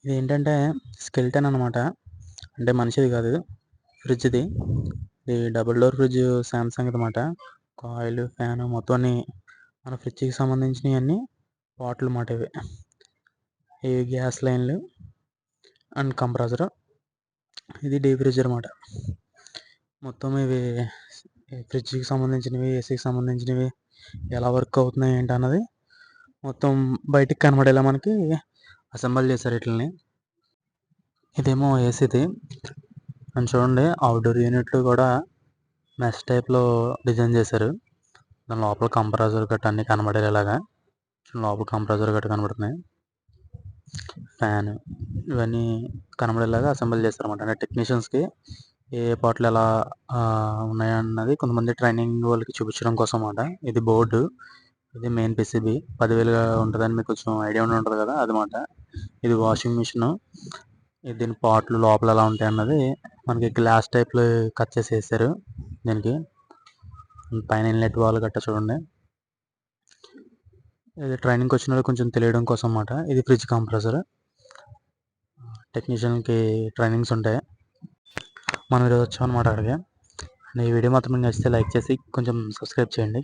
ఇదేంటంటే స్కెలిటన్ అనమాట. అంటే మనిషిది కాదు, ఫ్రిడ్జ్‌ది. ఇది డబుల్ డోర్ ఫ్రిడ్జ్ సామ్‌సంగ్‌ది మాట. కాయిల్, ఫ్యాను మొత్తం అన్నీ మన ఫ్రిడ్జ్‌కి సంబంధించినయన్నీ పార్ట్‌లు మాట ఇవి. ఇవి గ్యాస్ లైన్‌లు అండ్ కంప్రెసర్. ఇది డీప్ ఫ్రిడ్జర్ మాట. మొత్తం ఇవి ఫ్రిడ్జ్‌కి సంబంధించినవి, ఏసీకి సంబంధించినవి ఎలా వర్క్ అవుతున్నాయి ఏంటన్నది మొత్తం బయటికి కనబడేలా మనకి అసెంబుల్ చేశారు ఈటిల్ని. ఇదేమో ఏసీది. అండ్ చూడండి అవుట్‌డోర్ యూనిట్లు కూడా మెష్ టైప్‌లో డిజైన్ చేశారు. దాని లోపల కంప్రెసర్ గట్రా అన్నీ కనబడేలాగా. లోపల కంప్రెసర్ గట్రా కనబడుతున్నాయి. ఫ్యాన్ ఇవన్నీ కనబడేలాగా అసెంబుల్ చేశారన్నమాట. అంటే టెక్నీషియన్స్‌కి ఏ పార్ట్‌లు ఎలా ఉన్నాయన్నది కొంతమంది ట్రైనింగ్ వాళ్ళకి చూపించడం కోసం మాట. ఇది బోర్డు. ఇది మెయిన్ పీసీబీ 10,000 ఉంటదని మీకు కొంచెం ఐడియా ఉండి ఉంటది కదా! అది మాట. ఇది వాషింగ్ మిషను. దీని పార్ట్‌లు లోపల ఎలా ఉంటాయన్నది మనకి గ్లాస్ టైప్‌లో కట్ చేసి ఏశారు దీనికి. పైన ఇన్లెట్ వాల్వ్ గట్రా చూడండి. ఇది ట్రైనింగ్‌కి వచ్చినోళ్ళకి కొంచెం తెలియడం కోసం మాట. ఇది ఫ్రిడ్జ్ కంప్రెసర్. టెక్నీషియన్‌కి ట్రైనింగ్స్ ఉంటాయి. మనం ఈరోజు వచ్చామన్నమాట అక్కడికి. ఈ వీడియో మాత్రం మీకు నచ్చితే లైక్ చేసి కొంచెం సబ్స్క్రైబ్ చేయండి.